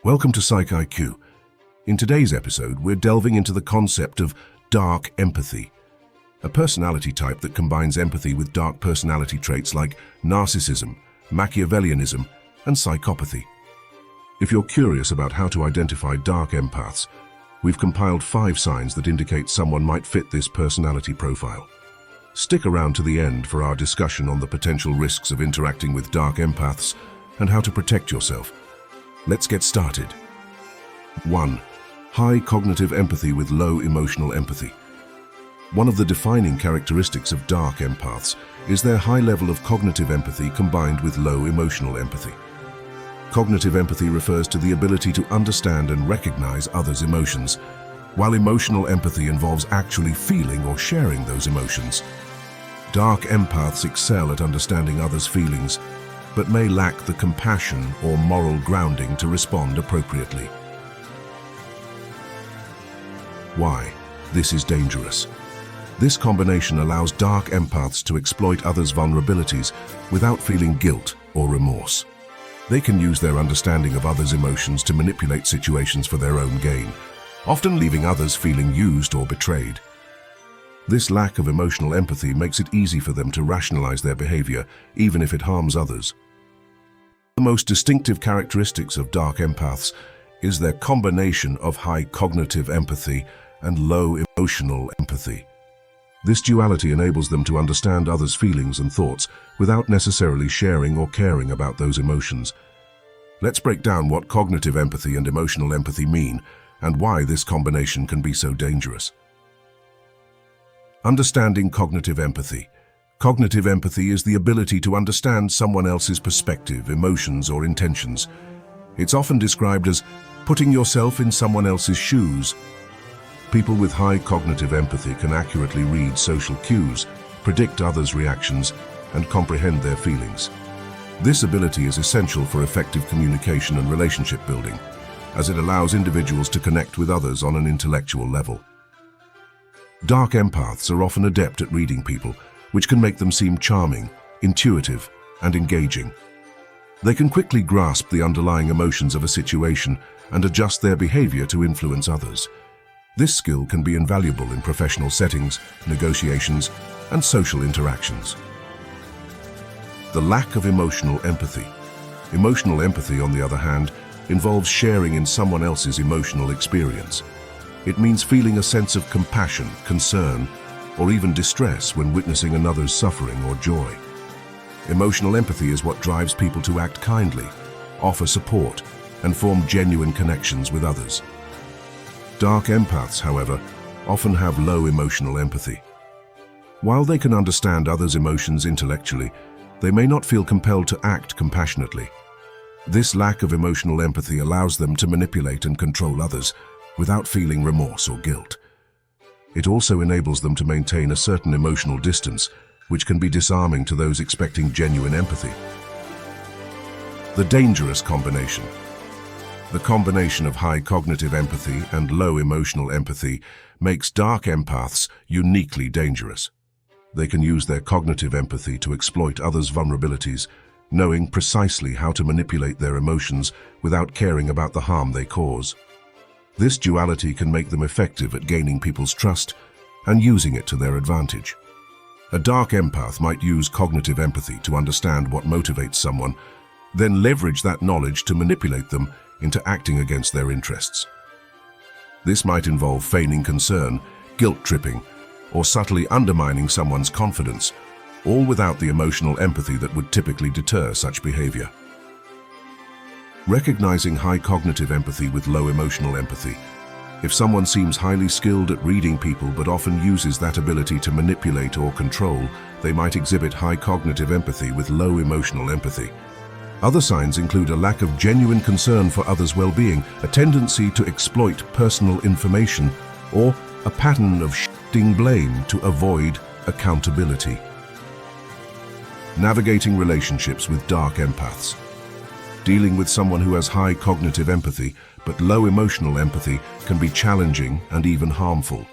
Welcome to Psych IQ. In today's episode, we're delving into the concept of dark empathy, a personality type that combines empathy with dark personality traits like narcissism, Machiavellianism, and psychopathy. If you're curious about how to identify dark empaths, we've compiled 5 signs that indicate someone might fit this personality profile. Stick around to the end for our discussion on the potential risks of interacting with dark empaths and how to protect yourself. Let's get started. 1. High cognitive empathy with low emotional empathy. One of the defining characteristics of dark empaths is their high level of cognitive empathy combined with low emotional empathy. Cognitive empathy refers to the ability to understand and recognize others' emotions, while emotional empathy involves actually feeling or sharing those emotions. Dark empaths excel at understanding others' feelings, but may lack the compassion or moral grounding to respond appropriately. Why? This is dangerous. This combination allows dark empaths to exploit others' vulnerabilities without feeling guilt or remorse. They can use their understanding of others' emotions to manipulate situations for their own gain, often leaving others feeling used or betrayed. This lack of emotional empathy makes it easy for them to rationalize their behavior, even if it harms others. The most distinctive characteristics of dark empaths is their combination of high cognitive empathy and low emotional empathy. This duality enables them to understand others' feelings and thoughts without necessarily sharing or caring about those emotions. Let's break down what cognitive empathy and emotional empathy mean and why this combination can be so dangerous. Understanding cognitive empathy. Cognitive empathy is the ability to understand someone else's perspective, emotions, or intentions. It's often described as putting yourself in someone else's shoes. People with high cognitive empathy can accurately read social cues, predict others' reactions, and comprehend their feelings. This ability is essential for effective communication and relationship building, as it allows individuals to connect with others on an intellectual level. Dark empaths are often adept at reading people, which can make them seem charming, intuitive, and engaging. They can quickly grasp the underlying emotions of a situation and adjust their behavior to influence others. This skill can be invaluable in professional settings, negotiations, and social interactions. The lack of emotional empathy. Emotional empathy, on the other hand, involves sharing in someone else's emotional experience. It means feeling a sense of compassion, concern, or even distress when witnessing another's suffering or joy. Emotional empathy is what drives people to act kindly, offer support, and form genuine connections with others. Dark empaths, however, often have low emotional empathy. While they can understand others' emotions intellectually, they may not feel compelled to act compassionately. This lack of emotional empathy allows them to manipulate and control others without feeling remorse or guilt. It also enables them to maintain a certain emotional distance, which can be disarming to those expecting genuine empathy. The dangerous combination. The combination of high cognitive empathy and low emotional empathy makes dark empaths uniquely dangerous. They can use their cognitive empathy to exploit others' vulnerabilities, knowing precisely how to manipulate their emotions without caring about the harm they cause. This duality can make them effective at gaining people's trust and using it to their advantage. A dark empath might use cognitive empathy to understand what motivates someone, then leverage that knowledge to manipulate them into acting against their interests. This might involve feigning concern, guilt-tripping, or subtly undermining someone's confidence, all without the emotional empathy that would typically deter such behavior. Recognizing high cognitive empathy with low emotional empathy. If someone seems highly skilled at reading people but often uses that ability to manipulate or control, they might exhibit high cognitive empathy with low emotional empathy. Other signs include a lack of genuine concern for others' well-being, a tendency to exploit personal information, or a pattern of shifting blame to avoid accountability. Navigating relationships with dark empaths. Dealing with someone who has high cognitive empathy but low emotional empathy can be challenging and even harmful.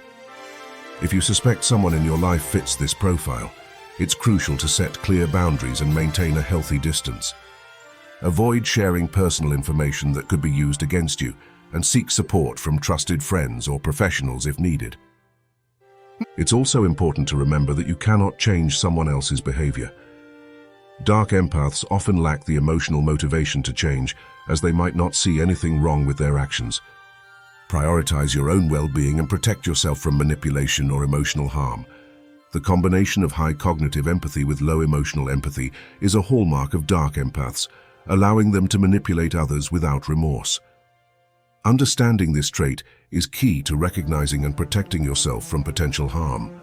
If you suspect someone in your life fits this profile, it's crucial to set clear boundaries and maintain a healthy distance. Avoid sharing personal information that could be used against you, and seek support from trusted friends or professionals if needed. It's also important to remember that you cannot change someone else's behavior. Dark empaths often lack the emotional motivation to change, as they might not see anything wrong with their actions. Prioritize your own well-being and protect yourself from manipulation or emotional harm. The combination of high cognitive empathy with low emotional empathy is a hallmark of dark empaths, allowing them to manipulate others without remorse. Understanding this trait is key to recognizing and protecting yourself from potential harm.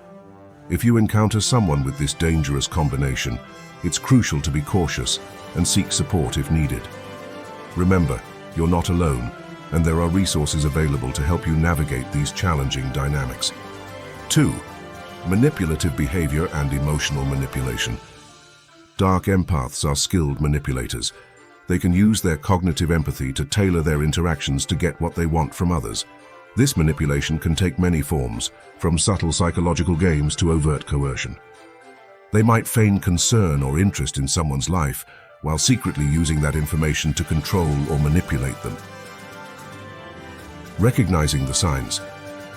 If you encounter someone with this dangerous combination, it's crucial to be cautious and seek support if needed. Remember, you're not alone, and there are resources available to help you navigate these challenging dynamics. 2. Manipulative behavior and emotional manipulation. Dark empaths are skilled manipulators. They can use their cognitive empathy to tailor their interactions to get what they want from others. This manipulation can take many forms, from subtle psychological games to overt coercion. They might feign concern or interest in someone's life, while secretly using that information to control or manipulate them. Recognizing the signs.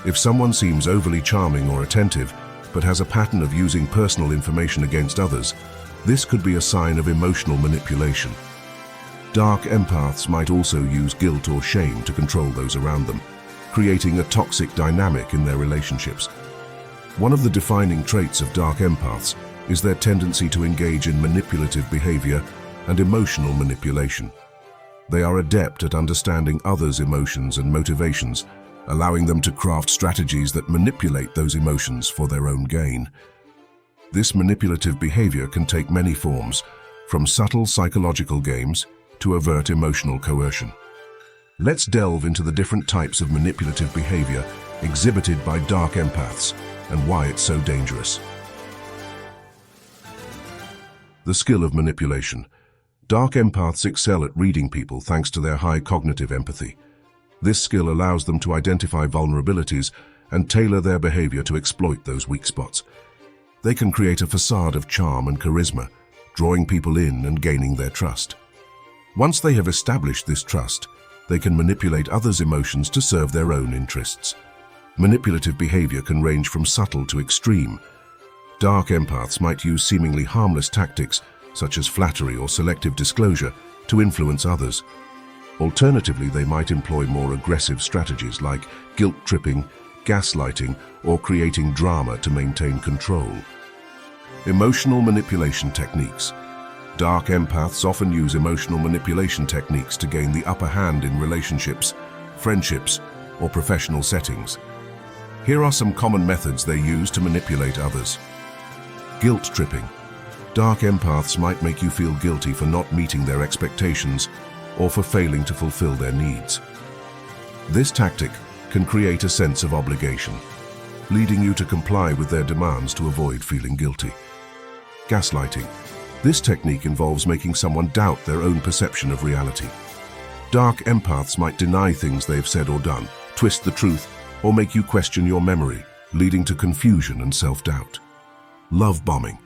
If someone seems overly charming or attentive, but has a pattern of using personal information against others, this could be a sign of emotional manipulation. Dark empaths might also use guilt or shame to control those around them, creating a toxic dynamic in their relationships. One of the defining traits of dark empaths is their tendency to engage in manipulative behavior and emotional manipulation. They are adept at understanding others' emotions and motivations, allowing them to craft strategies that manipulate those emotions for their own gain. This manipulative behavior can take many forms, from subtle psychological games to overt emotional coercion. Let's delve into the different types of manipulative behavior exhibited by dark empaths and why it's so dangerous. The skill of manipulation. Dark empaths excel at reading people thanks to their high cognitive empathy. This skill allows them to identify vulnerabilities and tailor their behavior to exploit those weak spots. They can create a facade of charm and charisma, drawing people in and gaining their trust. Once they have established this trust, they can manipulate others' emotions to serve their own interests. Manipulative behavior can range from subtle to extreme. Dark empaths might use seemingly harmless tactics, such as flattery or selective disclosure, to influence others. Alternatively, they might employ more aggressive strategies like guilt-tripping, gaslighting, or creating drama to maintain control. Emotional manipulation techniques. Dark empaths often use emotional manipulation techniques to gain the upper hand in relationships, friendships, or professional settings. Here are some common methods they use to manipulate others. Guilt-tripping. Dark empaths might make you feel guilty for not meeting their expectations or for failing to fulfill their needs. This tactic can create a sense of obligation, leading you to comply with their demands to avoid feeling guilty. Gaslighting. This technique involves making someone doubt their own perception of reality. Dark empaths might deny things they've said or done, twist the truth, or make you question your memory, leading to confusion and self-doubt. Love bombing.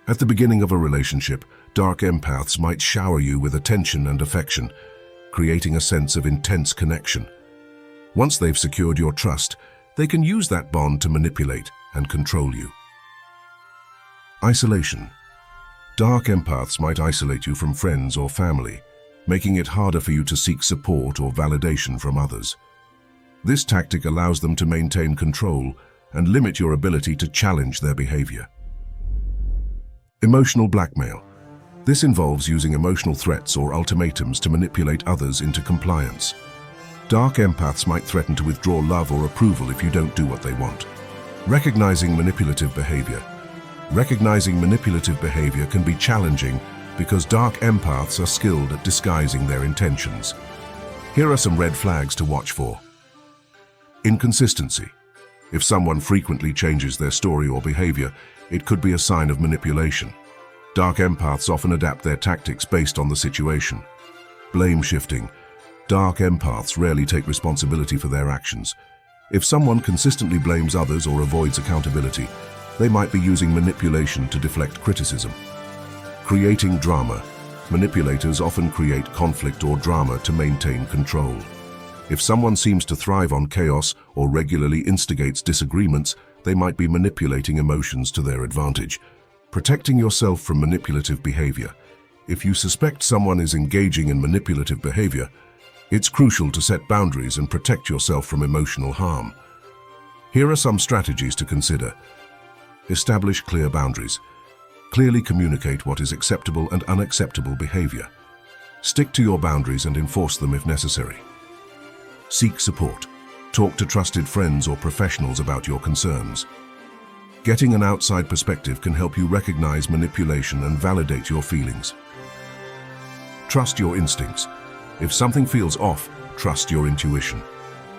At the beginning of a relationship, dark empaths might shower you with attention and affection, creating a sense of intense connection. Once they've secured your trust, they can use that bond to manipulate and control you. Isolation. Dark empaths might isolate you from friends or family, making it harder for you to seek support or validation from others. This tactic allows them to maintain control and limit your ability to challenge their behavior. Emotional blackmail. This involves using emotional threats or ultimatums to manipulate others into compliance. Dark empaths might threaten to withdraw love or approval if you don't do what they want. Recognizing manipulative behavior. Recognizing manipulative behavior can be challenging because dark empaths are skilled at disguising their intentions. Here are some red flags to watch for. Inconsistency. If someone frequently changes their story or behavior, it could be a sign of manipulation. Dark empaths often adapt their tactics based on the situation. Blame shifting. Dark empaths rarely take responsibility for their actions. If someone consistently blames others or avoids accountability, they might be using manipulation to deflect criticism. Creating drama. Manipulators often create conflict or drama to maintain control. If someone seems to thrive on chaos or regularly instigates disagreements, they might be manipulating emotions to their advantage. Protecting yourself from manipulative behavior. If you suspect someone is engaging in manipulative behavior, it's crucial to set boundaries and protect yourself from emotional harm. Here are some strategies to consider. Establish clear boundaries. Clearly communicate what is acceptable and unacceptable behavior. Stick to your boundaries and enforce them if necessary. Seek support. Talk to trusted friends or professionals about your concerns. Getting an outside perspective can help you recognize manipulation and validate your feelings. Trust your instincts. If something feels off, trust your intuition.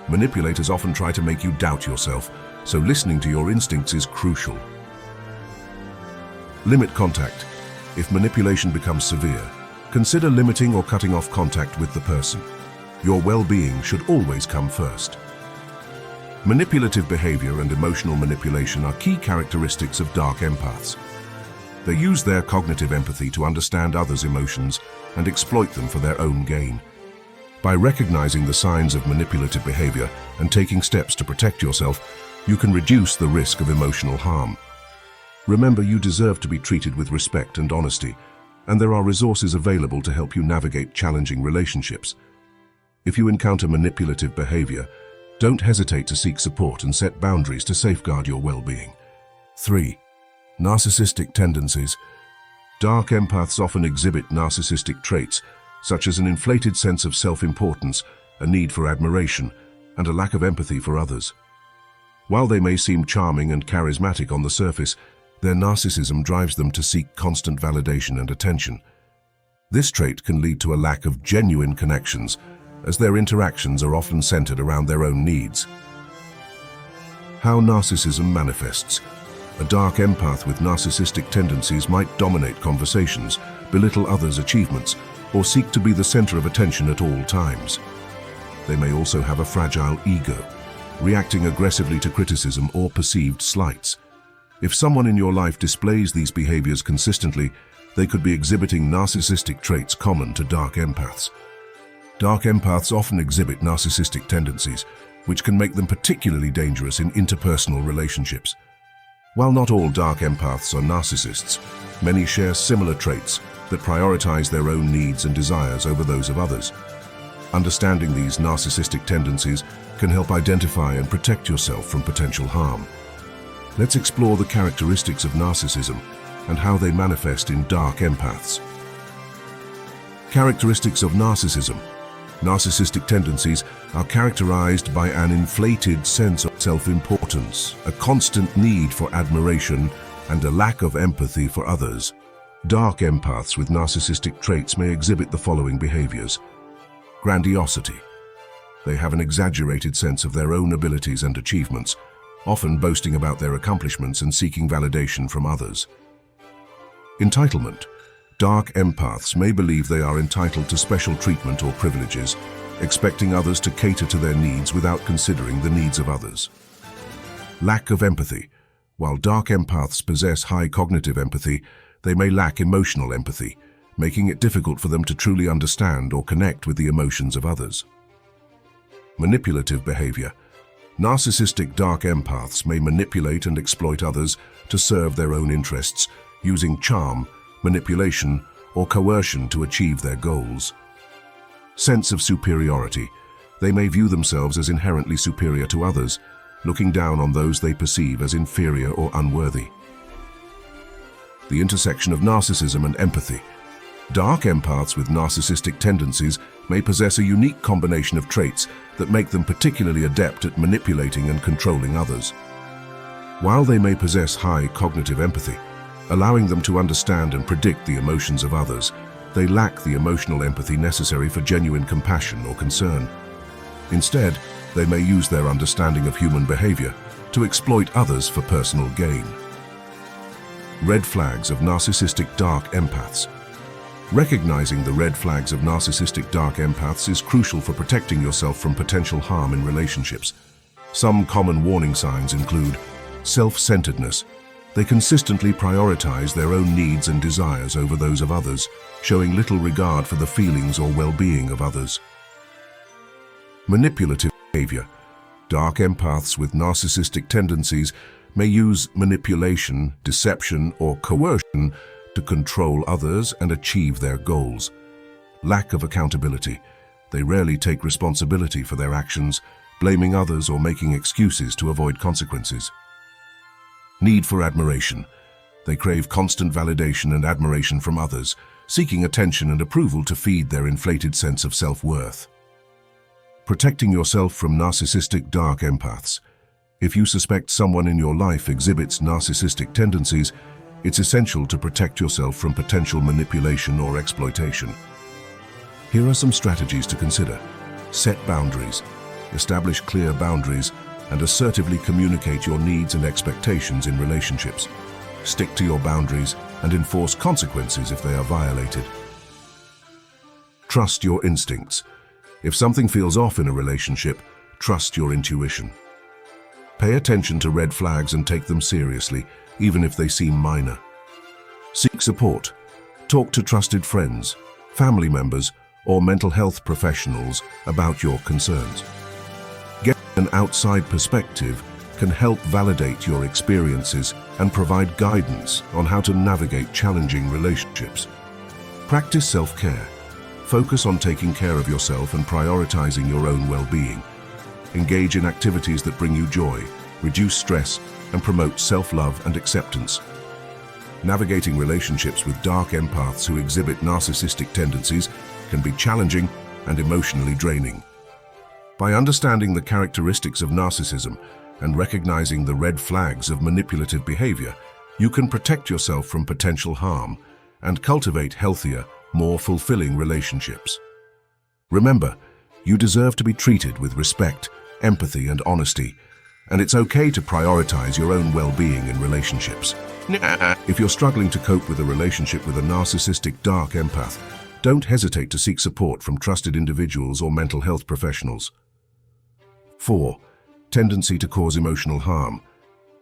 Manipulators often try to make you doubt yourself, so listening to your instincts is crucial. Limit contact. If manipulation becomes severe, consider limiting or cutting off contact with the person. Your well-being should always come first. Manipulative behavior and emotional manipulation are key characteristics of dark empaths. They use their cognitive empathy to understand others' emotions and exploit them for their own gain. By recognizing the signs of manipulative behavior and taking steps to protect yourself, you can reduce the risk of emotional harm. Remember, you deserve to be treated with respect and honesty, and there are resources available to help you navigate challenging relationships. If you encounter manipulative behavior, don't hesitate to seek support and set boundaries to safeguard your well-being. 3. Narcissistic tendencies. Dark empaths often exhibit narcissistic traits, such as an inflated sense of self-importance, a need for admiration, and a lack of empathy for others. While they may seem charming and charismatic on the surface, their narcissism drives them to seek constant validation and attention. This trait can lead to a lack of genuine connections, as their interactions are often centered around their own needs. How narcissism manifests. A dark empath with narcissistic tendencies might dominate conversations, belittle others' achievements, or seek to be the center of attention at all times. They may also have a fragile ego, reacting aggressively to criticism or perceived slights. If someone in your life displays these behaviors consistently, they could be exhibiting narcissistic traits common to dark empaths. Dark empaths often exhibit narcissistic tendencies, which can make them particularly dangerous in interpersonal relationships. While not all dark empaths are narcissists, many share similar traits that prioritize their own needs and desires over those of others. Understanding these narcissistic tendencies can help identify and protect yourself from potential harm. Let's explore the characteristics of narcissism and how they manifest in dark empaths. Characteristics of narcissism. Narcissistic tendencies are characterized by an inflated sense of self-importance, a constant need for admiration, and a lack of empathy for others. Dark empaths with narcissistic traits may exhibit the following behaviors. Grandiosity. They have an exaggerated sense of their own abilities and achievements, often boasting about their accomplishments and seeking validation from others. Entitlement. Dark empaths may believe they are entitled to special treatment or privileges, expecting others to cater to their needs without considering the needs of others. Lack of empathy. While dark empaths possess high cognitive empathy, they may lack emotional empathy, making it difficult for them to truly understand or connect with the emotions of others. Manipulative behavior. Narcissistic dark empaths may manipulate and exploit others to serve their own interests, using charm, manipulation, or coercion to achieve their goals. Sense of superiority. They may view themselves as inherently superior to others, looking down on those they perceive as inferior or unworthy. The intersection of narcissism and empathy. Dark empaths with narcissistic tendencies may possess a unique combination of traits that make them particularly adept at manipulating and controlling others. While they may possess high cognitive empathy, allowing them to understand and predict the emotions of others, they lack the emotional empathy necessary for genuine compassion or concern. Instead, they may use their understanding of human behavior to exploit others for personal gain. Red flags of narcissistic dark empaths. Recognizing the red flags of narcissistic dark empaths is crucial for protecting yourself from potential harm in relationships. Some common warning signs include self-centeredness. They consistently prioritize their own needs and desires over those of others, showing little regard for the feelings or well-being of others. Manipulative behavior. Dark empaths with narcissistic tendencies may use manipulation, deception, or coercion to control others and achieve their goals. Lack of accountability. They rarely take responsibility for their actions, blaming others or making excuses to avoid consequences. Need for admiration. They crave constant validation and admiration from others, seeking attention and approval to feed their inflated sense of self-worth. Protecting yourself from narcissistic dark empaths. If you suspect someone in your life exhibits narcissistic tendencies, it's essential to protect yourself from potential manipulation or exploitation. Here are some strategies to consider. Set boundaries. Establish clear boundaries and assertively communicate your needs and expectations in relationships. Stick to your boundaries and enforce consequences if they are violated. Trust your instincts. If something feels off in a relationship, trust your intuition. Pay attention to red flags and take them seriously, even if they seem minor. Seek support. Talk to trusted friends, family members, or mental health professionals about your concerns. Getting an outside perspective can help validate your experiences and provide guidance on how to navigate challenging relationships. Practice self-care. Focus on taking care of yourself and prioritizing your own well-being. Engage in activities that bring you joy, reduce stress, and promote self-love and acceptance. Navigating relationships with dark empaths who exhibit narcissistic tendencies can be challenging and emotionally draining. By understanding the characteristics of narcissism and recognizing the red flags of manipulative behavior, you can protect yourself from potential harm and cultivate healthier, more fulfilling relationships. Remember, you deserve to be treated with respect, empathy, and honesty, and it's okay to prioritize your own well-being in relationships. If you're struggling to cope with a relationship with a narcissistic dark empath, don't hesitate to seek support from trusted individuals or mental health professionals. 4. Tendency to cause emotional harm.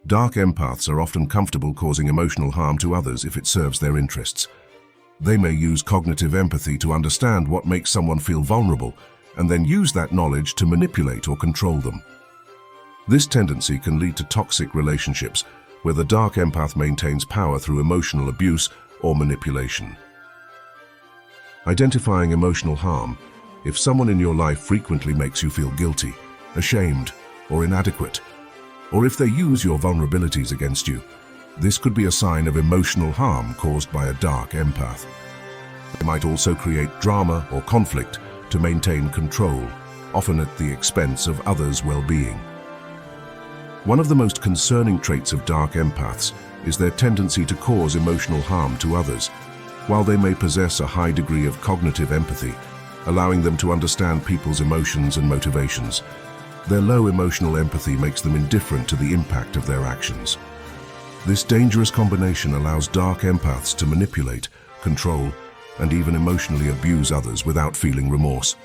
Dark empaths are often comfortable causing emotional harm to others if it serves their interests. They may use cognitive empathy to understand what makes someone feel vulnerable and then use that knowledge to manipulate or control them. This tendency can lead to toxic relationships where the dark empath maintains power through emotional abuse or manipulation. Identifying emotional harm. If someone in your life frequently makes you feel guilty, ashamed, or inadequate, or if they use your vulnerabilities against you, this could be a sign of emotional harm caused by a dark empath. They might also create drama or conflict to maintain control, often at the expense of others' well-being. One of the most concerning traits of dark empaths is their tendency to cause emotional harm to others. While they may possess a high degree of cognitive empathy, allowing them to understand people's emotions and motivations, their low emotional empathy makes them indifferent to the impact of their actions. This dangerous combination allows dark empaths to manipulate, control, and even emotionally abuse others without feeling remorse.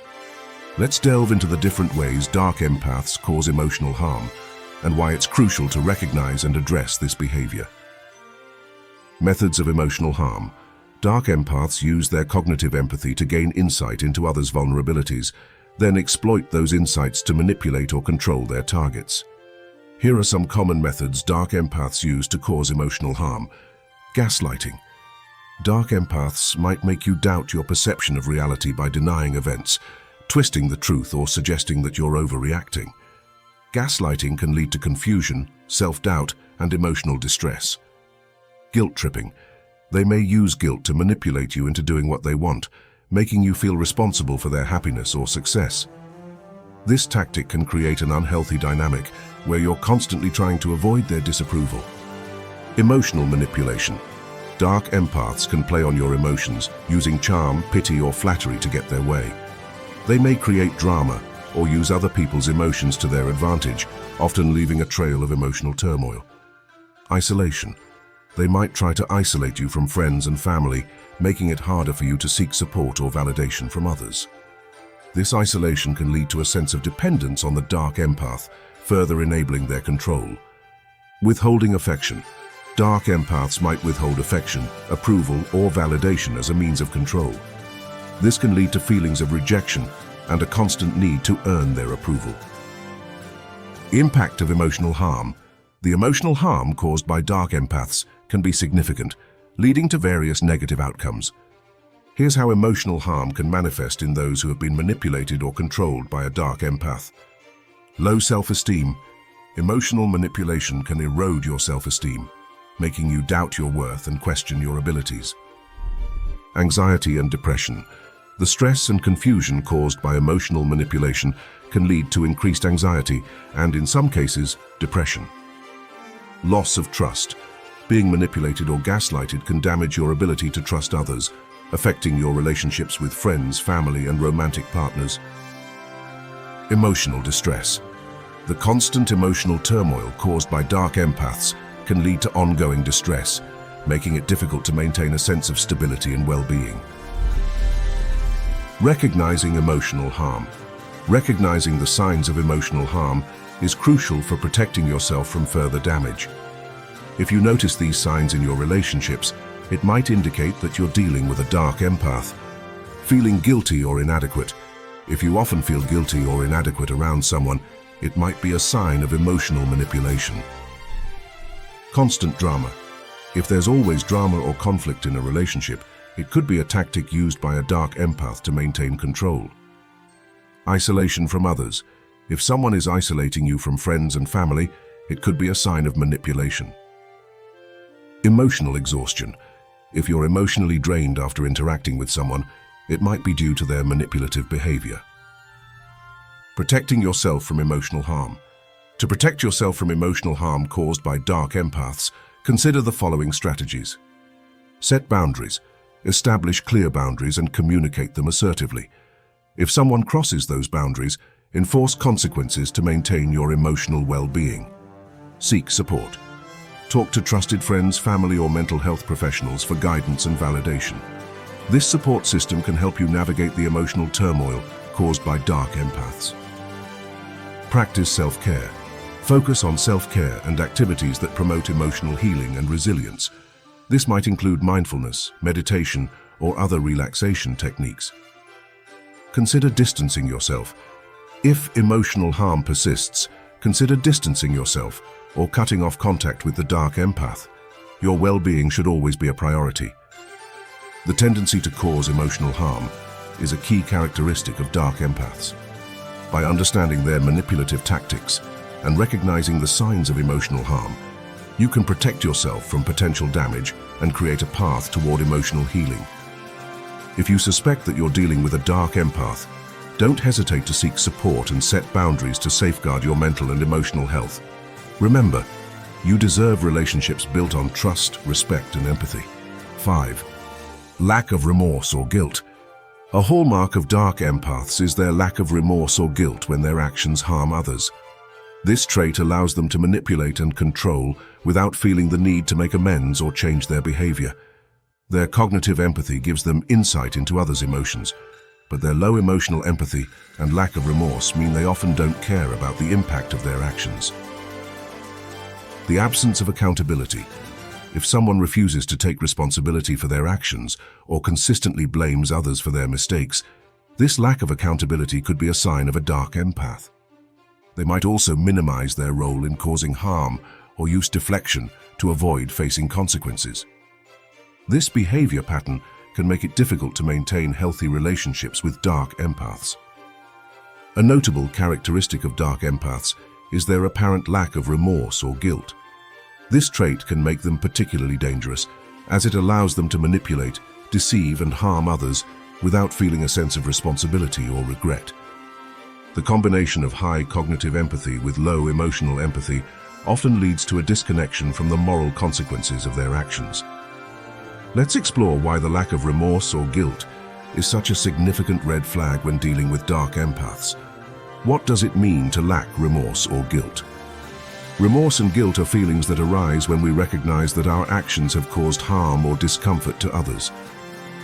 Let's delve into the different ways dark empaths cause emotional harm and why it's crucial to recognize and address this behavior. Methods of emotional harm. Dark empaths use their cognitive empathy to gain insight into others' vulnerabilities, then exploit those insights to manipulate or control their targets. Here are some common methods dark empaths use to cause emotional harm. Gaslighting. Dark empaths might make you doubt your perception of reality by denying events, twisting the truth, or suggesting that you're overreacting. Gaslighting can lead to confusion, self-doubt, and emotional distress. Guilt tripping. They may use guilt to manipulate you into doing what they want, making you feel responsible for their happiness or success. This tactic can create an unhealthy dynamic where you're constantly trying to avoid their disapproval. Emotional manipulation. Dark empaths can play on your emotions, using charm, pity, or flattery to get their way. They may create drama or use other people's emotions to their advantage, often leaving a trail of emotional turmoil. Isolation. They might try to isolate you from friends and family, making it harder for you to seek support or validation from others. This isolation can lead to a sense of dependence on the dark empath, further enabling their control. Withholding affection. dark empaths might withhold affection, approval, or validation as a means of control. This can lead to feelings of rejection and a constant need to earn their approval. Impact of emotional harm. The emotional harm caused by dark empaths can be significant, leading to various negative outcomes. Here's how emotional harm can manifest in those who have been manipulated or controlled by a dark empath. Low self-esteem. Emotional manipulation can erode your self-esteem, making you doubt your worth and question your abilities. Anxiety and depression. The stress and confusion caused by emotional manipulation can lead to increased anxiety and, in some cases, depression. Loss of trust. Being manipulated or gaslighted can damage your ability to trust others, affecting your relationships with friends, family, and romantic partners. Emotional distress. The constant emotional turmoil caused by dark empaths can lead to ongoing distress, making it difficult to maintain a sense of stability and well-being. Recognizing emotional harm. Recognizing the signs of emotional harm is crucial for protecting yourself from further damage. If you notice these signs in your relationships, it might indicate that you're dealing with a dark empath. Feeling guilty or inadequate. If you often feel guilty or inadequate around someone, it might be a sign of emotional manipulation. Constant drama. If there's always drama or conflict in a relationship, it could be a tactic used by a dark empath to maintain control. Isolation from others. If someone is isolating you from friends and family, it could be a sign of manipulation. Emotional exhaustion. If you're emotionally drained after interacting with someone, it might be due to their manipulative behavior. Protecting yourself from emotional harm. To protect yourself from emotional harm caused by dark empaths, consider the following strategies. Set boundaries. Establish clear boundaries and communicate them assertively. If someone crosses those boundaries, enforce consequences to maintain your emotional well-being. Seek support. Talk to trusted friends, family, or mental health professionals for guidance and validation. This support system can help you navigate the emotional turmoil caused by dark empaths. Practice self-care. Focus on self-care and activities that promote emotional healing and resilience. This might include mindfulness, meditation, or other relaxation techniques. Consider distancing yourself. If emotional harm persists, consider distancing yourself or cutting off contact with the dark empath. Your well-being should always be a priority. The tendency to cause emotional harm is a key characteristic of dark empaths. By understanding their manipulative tactics and recognizing the signs of emotional harm, you can protect yourself from potential damage and create a path toward emotional healing. If you suspect that you're dealing with a dark empath, don't hesitate to seek support and set boundaries to safeguard your mental and emotional health. Remember, you deserve relationships built on trust, respect, and empathy. 5. Lack of remorse or guilt. A hallmark of dark empaths is their lack of remorse or guilt when their actions harm others. This trait allows them to manipulate and control without feeling the need to make amends or change their behavior. Their cognitive empathy gives them insight into others' emotions, but their low emotional empathy and lack of remorse mean they often don't care about the impact of their actions. The absence of accountability. If someone refuses to take responsibility for their actions or consistently blames others for their mistakes, this lack of accountability could be a sign of a dark empath. They might also minimize their role in causing harm or use deflection to avoid facing consequences. This behavior pattern can make it difficult to maintain healthy relationships with dark empaths. A notable characteristic of dark empaths is their apparent lack of remorse or guilt. This trait can make them particularly dangerous, as it allows them to manipulate, deceive, and harm others without feeling a sense of responsibility or regret. The combination of high cognitive empathy with low emotional empathy often leads to a disconnection from the moral consequences of their actions. Let's explore why the lack of remorse or guilt is such a significant red flag when dealing with dark empaths. What does it mean to lack remorse or guilt? Remorse and guilt are feelings that arise when we recognize that our actions have caused harm or discomfort to others.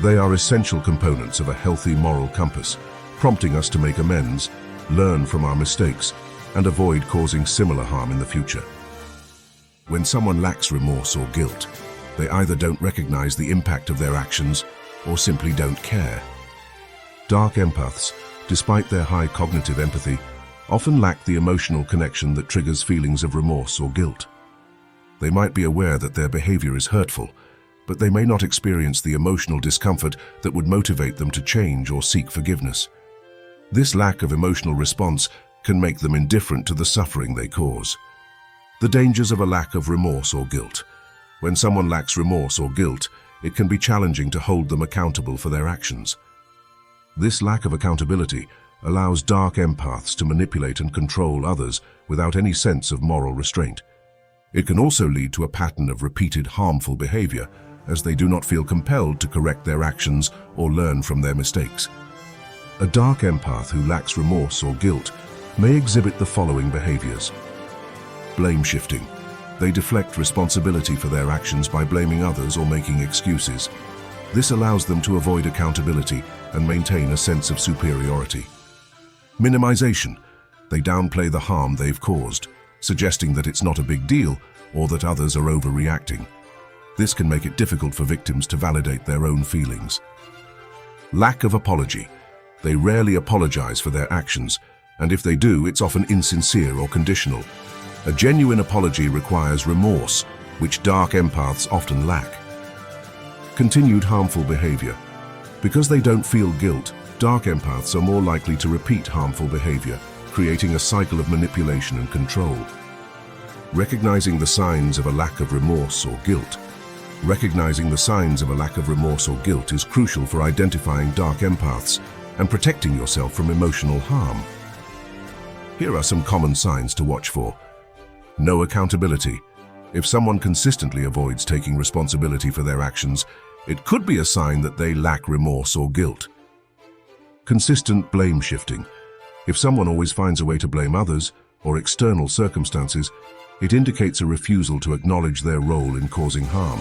They are essential components of a healthy moral compass, prompting us to make amends, learn from our mistakes, and avoid causing similar harm in the future. When someone lacks remorse or guilt, they either don't recognize the impact of their actions or simply don't care. Dark empaths, despite their high cognitive empathy, often lack the emotional connection that triggers feelings of remorse or guilt. They might be aware that their behavior is hurtful, but they may not experience the emotional discomfort that would motivate them to change or seek forgiveness. This lack of emotional response can make them indifferent to the suffering they cause. The dangers of a lack of remorse or guilt. When someone lacks remorse or guilt, it can be challenging to hold them accountable for their actions. This lack of accountability allows dark empaths to manipulate and control others without any sense of moral restraint. It can also lead to a pattern of repeated harmful behavior, as they do not feel compelled to correct their actions or learn from their mistakes. A dark empath who lacks remorse or guilt may exhibit the following behaviors. Blame shifting. They deflect responsibility for their actions by blaming others or making excuses. This allows them to avoid accountability and maintain a sense of superiority. Minimization. They downplay the harm they've caused, suggesting that it's not a big deal or that others are overreacting. This can make it difficult for victims to validate their own feelings. Lack of apology. They rarely apologize for their actions, and if they do, it's often insincere or conditional. A genuine apology requires remorse, which dark empaths often lack. Continued harmful behavior. Because they don't feel guilt, dark empaths are more likely to repeat harmful behavior, creating a cycle of manipulation and control. Recognizing the signs of a lack of remorse or guilt. Recognizing the signs of a lack of remorse or guilt is crucial for identifying dark empaths and protecting yourself from emotional harm. Here are some common signs to watch for. No accountability. If someone consistently avoids taking responsibility for their actions, it could be a sign that they lack remorse or guilt. Consistent blame shifting. If someone always finds a way to blame others or external circumstances, it indicates a refusal to acknowledge their role in causing harm.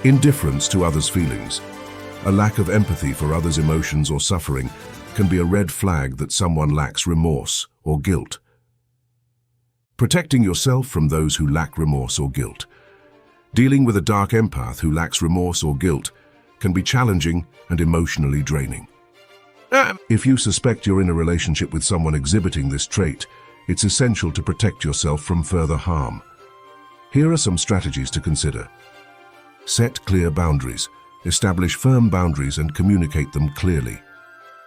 Indifference to others' feelings. A lack of empathy for others' emotions or suffering can be a red flag that someone lacks remorse or guilt. Protecting yourself from those who lack remorse or guilt. Dealing with a dark empath who lacks remorse or guilt can be challenging and emotionally draining. If you suspect you're in a relationship with someone exhibiting this trait, it's essential to protect yourself from further harm. Here are some strategies to consider. Set clear boundaries. Establish firm boundaries and communicate them clearly.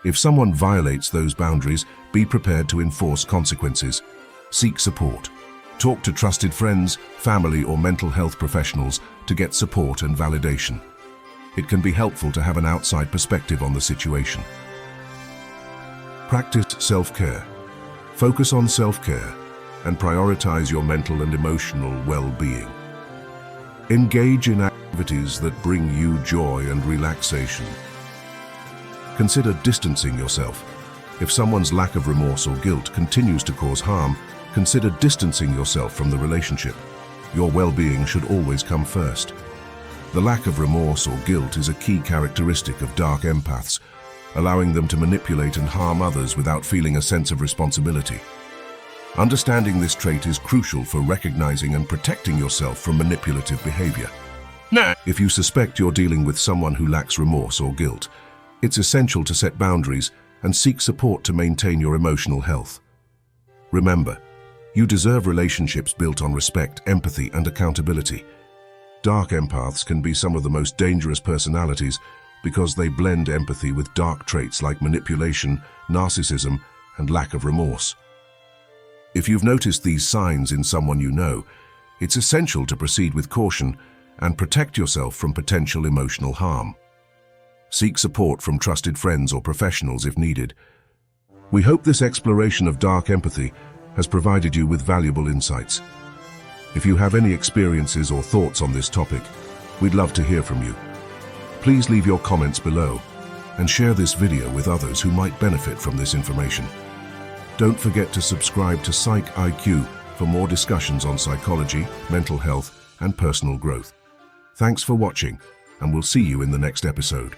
If someone violates those boundaries, be prepared to enforce consequences. Seek support. Talk to trusted friends, family, or mental health professionals to get support and validation. It can be helpful to have an outside perspective on the situation. Practice self-care. Focus on self-care and prioritize your mental and emotional well-being. Engage in activities that bring you joy and relaxation. Consider distancing yourself. If someone's lack of remorse or guilt continues to cause harm, consider distancing yourself from the relationship. Your well-being should always come first. The lack of remorse or guilt is a key characteristic of dark empaths, allowing them to manipulate and harm others without feeling a sense of responsibility. Understanding this trait is crucial for recognizing and protecting yourself from manipulative behavior. If you suspect you're dealing with someone who lacks remorse or guilt, it's essential to set boundaries and seek support to maintain your emotional health. Remember, you deserve relationships built on respect, empathy, and accountability. Dark empaths can be some of the most dangerous personalities because they blend empathy with dark traits like manipulation, narcissism, and lack of remorse. If you've noticed these signs in someone you know, it's essential to proceed with caution and protect yourself from potential emotional harm. Seek support from trusted friends or professionals if needed. We hope this exploration of dark empathy has provided you with valuable insights. If you have any experiences or thoughts on this topic, we'd love to hear from you. Please leave your comments below and share this video with others who might benefit from this information. Don't forget to subscribe to Psych IQ for more discussions on psychology, mental health, and personal growth. Thanks for watching, and we'll see you in the next episode.